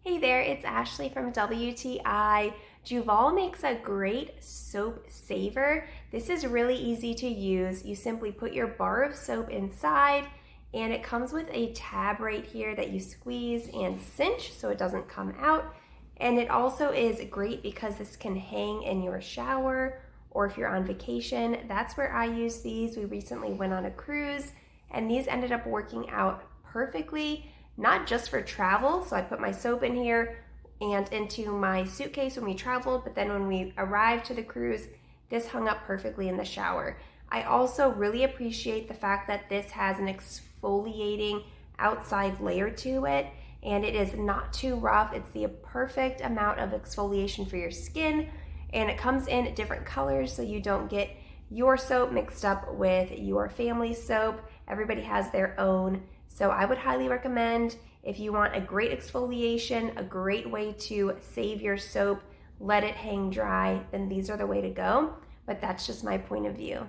Hey there, it's Ashley from WTI. Juvale makes a great soap saver. This is really easy to use. You simply put your bar of soap inside and it comes with a tab right here that you squeeze and cinch so it doesn't come out. And it also is great because this can hang in your shower or if you're on vacation. That's where I use these. We recently went on a cruise and these ended up working out perfectly. Not just for travel, so I put my soap in here and into my suitcase when we traveled, but then when we arrived to the cruise, this hung up perfectly in the shower. I also really appreciate the fact that this has an exfoliating outside layer to it, and it is not too rough. It's the perfect amount of exfoliation for your skin, and it comes in different colors so you don't get your soap mixed up with your family's soap. Everybody has their own. So I would highly recommend, if you want a great exfoliation, a great way to save your soap, let it hang dry, then these are the way to go. But that's just my point of view.